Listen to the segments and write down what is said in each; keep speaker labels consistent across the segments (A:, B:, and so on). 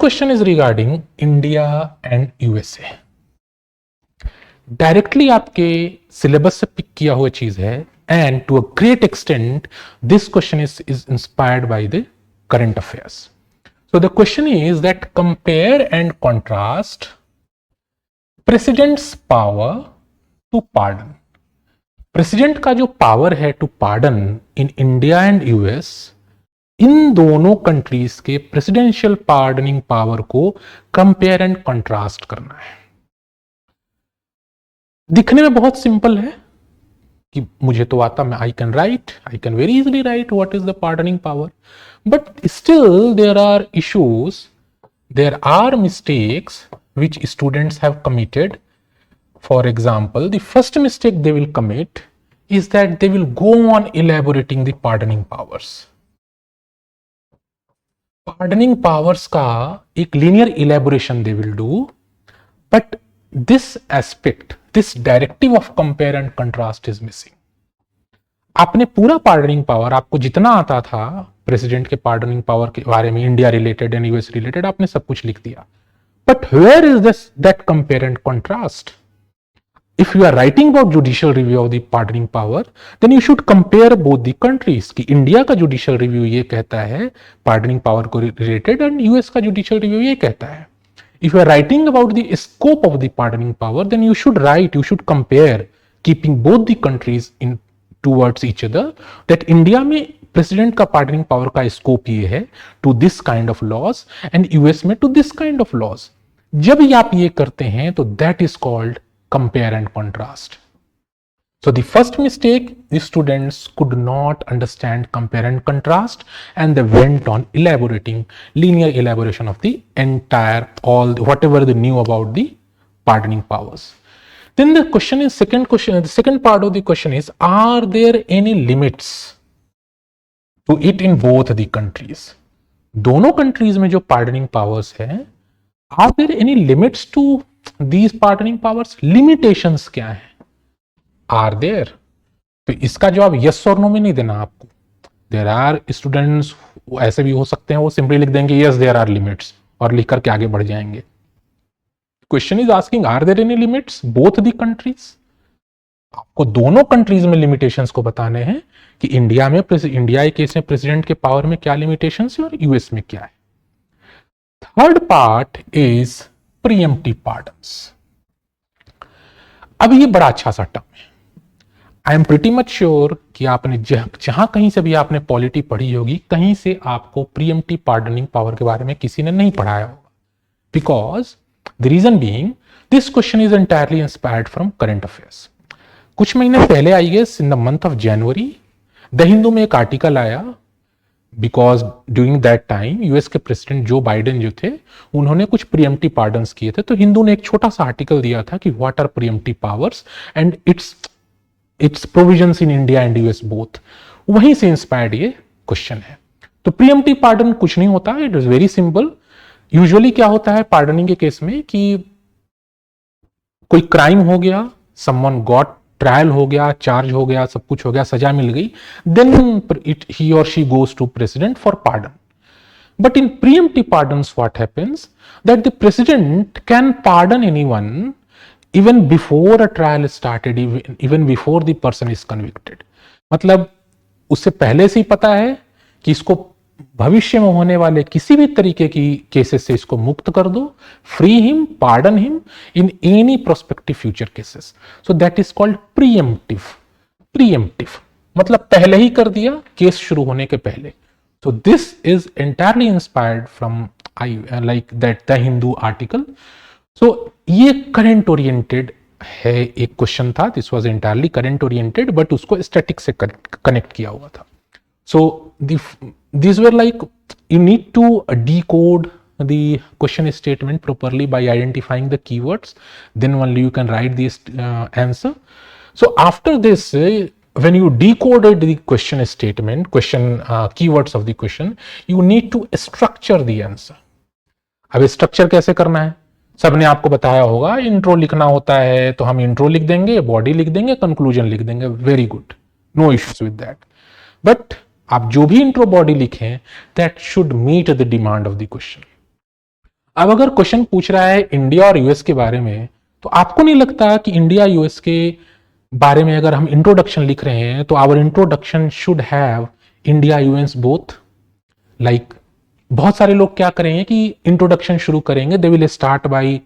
A: question is regarding India and USA. Directly आपके syllabus से pick किया हुआ चीज है, and to a great extent this question is inspired by the current affairs. So the question is that compare and contrast president's power to pardon. President का जो power है to pardon in India and US, इन दोनों countries के presidential pardoning power को compare and contrast करना है. दिखने में बहुत सिंपल है कि मुझे तो आता, मैं I can very easily write what is the pardoning power, but still there are issues, there are mistakes which students have committed. For example, the first mistake they will commit is that they will go on elaborating the pardoning powers. Pardoning powers का एक linear elaboration they will do, but this aspect, this directive of compare and contrast is missing. आपने पूरा pardoning power, आपको जितना आता था president के pardoning power के बारे में, India related and US related, आपने सब कुछ लिख दिया. But where is that compare and contrast? If you are writing about judicial review of the pardoning power, then you should compare both the countries. कि India का judicial review ये कहता है पार्डनिंग पावर को रिलेटेड, एंड यूएस का judicial review ये कहता है. If you are writing about the scope of the pardoning power, then you should compare, keeping both the countries in towards each other, that India में president का pardoning power का scope ये है to this kind of laws, and US में to this kind of laws. जब आप ये करते हैं तो that is called compare and contrast. So the first mistake, the students could not understand compare and contrast, and they went on elaborating linear elaboration of the entire whatever they knew about the pardoning powers. Then the second part of the question is, are there any limits to it in both the countries? दोनों countries में जो pardoning powers है, are there any limits to these pardoning powers? Limitations क्या है? Are there? तो इसका जवाब yes और नो में नहीं देना आपको. देयर आर स्टूडेंट्स ऐसे भी हो सकते हैं, वो सिंपली लिख देंगे यस देयर आर लिमिट्स और लिख करके आगे बढ़ जाएंगे. Question is asking, are there any limits both the countries? आपको दोनों कंट्रीज में लिमिटेशंस को बताने हैं कि इंडिया के केस में प्रेसिडेंट के पावर में क्या लिमिटेशंस है और यूएस में क्या है. Third part is preemptive pardons. अब ये बड़ा अच्छा सा टर्म है. I am pretty much sure कि आपने जहां कहीं से भी आपने पॉलिटी पढ़ी होगी, कहीं से आपको प्रीएम्प्टिव पार्डनिंग पावर के बारे में किसी ने नहीं पढ़ाया होगा. Because the reason being this question is entirely inspired from current affairs. कुछ महीने पहले I guess in the month of January, the Hindu में एक आर्टिकल आया, because during that time US के प्रेसिडेंट जो बाइडेन जो थे, उन्होंने कुछ प्रीएम्प्टिव पार्डन्स किए थे. तो हिंदू ने एक छोटा सा आर्टिकल दिया था कि what are preemptive powers and its provisions in India and US both. वहीं से इंस्पायर्ड ये क्वेश्चन है. तो प्रीएम्प्टिव पार्डन कुछ नहीं होता, it is very simple. Usually क्या होता है पार्डनिंग के केस में कि कोई क्राइम हो गया, समवन गॉट ट्रायल हो गया, चार्ज हो गया, सब कुछ हो गया, सजा मिल गई, then he or she goes to president for pardon. But in preemptive pardons what happens, that the president can pardon anyone even before a trial is started, even before the person is convicted. मतलब उससे पहले से ही पता है कि इसको भविष्य में होने वाले किसी भी तरीके की केसेस से इसको मुक्त कर दो, free him, pardon him in any prospective future cases. So that is called pre-emptive. Pre-emptive मतलब पहले ही कर दिया, केस शुरू होने के पहले. So this is entirely inspired from like that the Hindu article. So ये करंट ओरिएंटेड है, एक क्वेश्चन था, this was entirely current oriented, but उसको स्टैटिक से कनेक्ट किया हुआ था. So these were like, you need to decode the question statement properly by identifying the keywords, then only you can write this answer. So after this, when you decoded the question statement, keywords of the question, you need to structure the answer. अब structure कैसे करना है? सबने आपको बताया होगा, intro लिखना होता है तो हम इंट्रो लिख देंगे, बॉडी लिख देंगे, कंक्लूजन लिख देंगे. Very good, no issues with that. But आप जो भी इंट्रो बॉडी लिखें, that should meet the demand of the question. अब अगर क्वेश्चन पूछ रहा है इंडिया और यूएस के बारे में, तो आपको नहीं लगता कि इंडिया यूएस के बारे में अगर हम इंट्रोडक्शन लिख रहे हैं तो our introduction should have India US both? Like बहुत सारे लोग क्या करेंगे कि इंट्रोडक्शन शुरू करेंगे, they will start by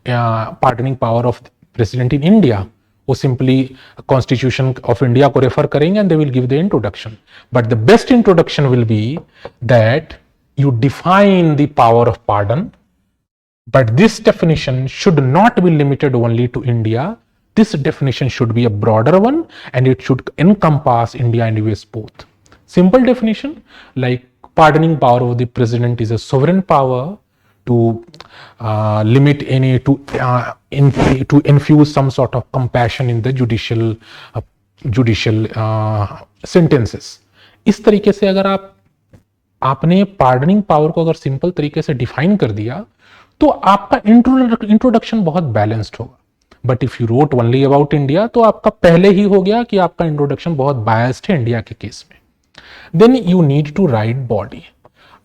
A: pardoning power of president in India, वो सिंपली कॉन्स्टिट्यूशन ऑफ इंडिया को रेफर करेंगे and they will give the introduction. But the best introduction will be that you define the power of pardon, but this definition should not be limited only to India. This definition should be a broader one and it should encompass India and US both. Simple definition, like pardoning power of the president is a sovereign power to limit any to infuse some sort of compassion in the judicial sentences. इस तरीके से अगर आपने pardoning power को अगर simple तरीके से define कर दिया तो आपका इंट्रोडक्शन बहुत बैलेंस्ड होगा. But if you wrote only about India तो आपका पहले ही हो गया कि आपका इंट्रोडक्शन बहुत बायस्ड है इंडिया के केस में. Then you need to write body.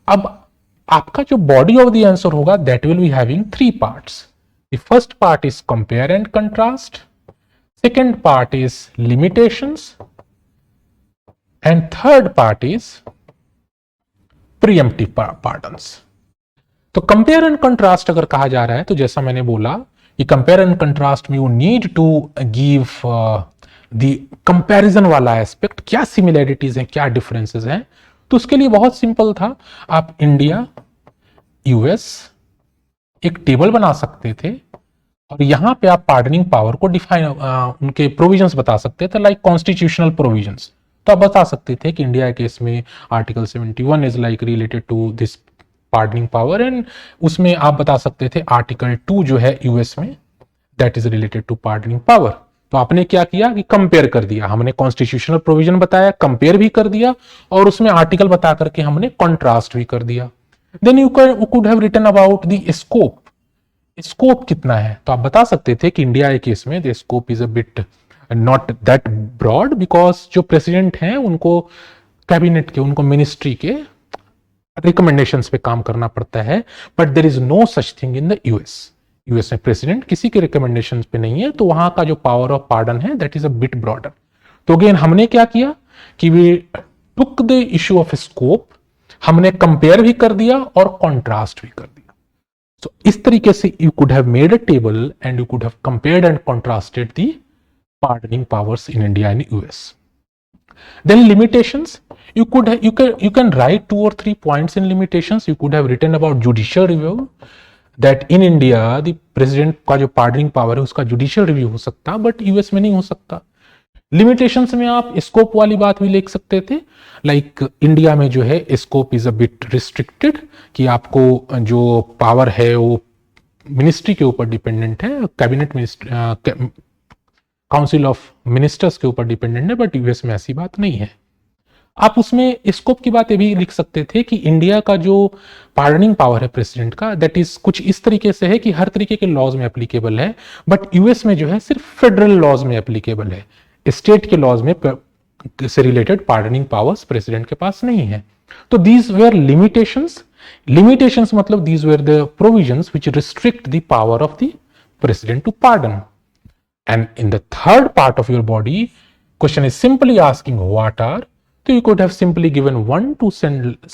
A: अब आपका जो बॉडी ऑफ द आंसर होगा that will be having 3 parts. The first part is compare and contrast, second part is limitations and third part is preemptive pardons. तो compare and contrast अगर कहा जा रहा है तो जैसा मैंने बोला कि कंपेयर एंड कंट्रास्ट में you need to give the comparison वाला एस्पेक्ट, क्या सिमिलैरिटीज हैं क्या डिफरेंसेस हैं. तो उसके लिए बहुत सिंपल था, आप इंडिया यूएस एक टेबल बना सकते थे और यहां पे आप पार्डनिंग पावर को डिफाइन उनके प्रोविजंस बता सकते थे, लाइक कॉन्स्टिट्यूशनल प्रोविजंस. तो आप बता सकते थे कि इंडिया के केस में article 71 is like related to this pardoning power and उसमें आप बता सकते थे आर्टिकल 2 जो है यूएस में that is related to pardoning power. तो आपने क्या किया कि कंपेयर कर दिया, हमने कॉन्स्टिट्यूशनल प्रोविजन बताया, कंपेयर भी कर दिया और उसमें आर्टिकल बता करके हमने कॉन्ट्रास्ट भी कर दिया. Then you could have written about the scope. Scope कितना है तो आप बता सकते थे कि इंडिया के केस में the scope is a bit not that broad because जो प्रेसिडेंट हैं उनको कैबिनेट के, उनको मिनिस्ट्री के रिकमेंडेशंस पे काम करना पड़ता है. But there is no such thing in the US में प्रेसिडेंट किसी के रिकमेंडेशंस पे नहीं है, तो वहां का जो पावर ऑफ पार्डन है that is a bit broader. तो अगेन हमने क्या किया कि we took the issue of scope, हमने कंपेयर भी कर दिया और कॉन्ट्रास्ट भी कर दिया. सो इस तरीके से you could have made a table and you could have compared and contrasted the pardoning powers in India and US. Then limitations, you can write 2 or 3 points in limitations. You could have written about judicial review, that in India the president का जो pardoning power है उसका judicial review हो सकता, but US में नहीं हो सकता. Limitations में आप scope वाली बात भी लिख सकते थे, like इंडिया में जो है scope is a bit restricted, कि आपको जो पावर है वो मिनिस्ट्री के ऊपर डिपेंडेंट है, cabinet ministry council of ministers के ऊपर डिपेंडेंट है, बट यूएस में ऐसी बात नहीं है. आप उसमें स्कोप की बातें भी लिख सकते थे कि इंडिया का जो पार्डनिंग पावर है प्रेसिडेंट का दैट इज कुछ इस तरीके से है कि हर तरीके के लॉज में एप्लीकेबल है, बट यूएस में जो है सिर्फ फेडरल लॉज में एप्लीकेबल है, स्टेट के लॉज में से रिलेटेड पार्डनिंग पावर्स प्रेसिडेंट के पास नहीं है. तो दीज वेर लिमिटेशंस मतलब these were the provisions which restrict the power of the president to pardon. And in the third part of your body, question is simply asking what are. So you could have simply given 1-2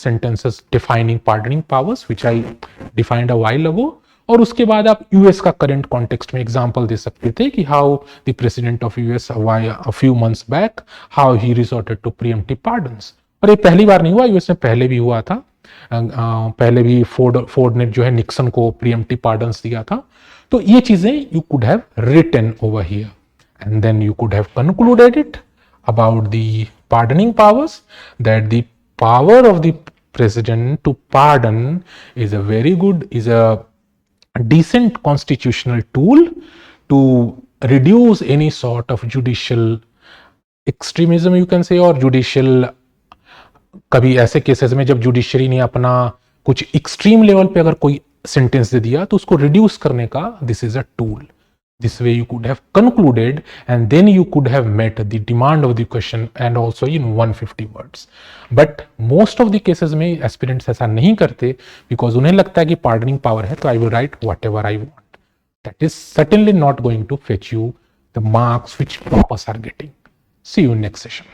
A: sentences defining pardoning powers, which I defined a while ago. और उसके बाद आप US का current context में example दे सकते थे कि how the president of US a few months back how he resorted to preemptive pardons. और ये पहली बार नहीं हुआ, यूएस में पहले भी हुआ था. पहले भी फोर्ड ने जो है निक्सन को प्रीएम्प्टिव पार्डन्स दिया था. तो ये चीजें you could have written over here and then you could have concluded it about the pardoning powers that the power of the president to pardon is a very good, is a decent constitutional tool to reduce any sort of judicial extremism you can say, और judicial कभी ऐसे cases में जब judiciary ने अपना कुछ extreme level पे अगर कोई सेंटेंस दे दिया तो उसको रिड्यूस करने का this is a tool. This way you could have concluded and then you could have met the demand of the question and also in 150 words. But most of the cases में aspirants ऐसा नहीं करते because उन्हें लगता है कि pardoning power है तो I will write whatever I want. That is certainly not going to fetch you the marks which toppers are getting. See you in next session.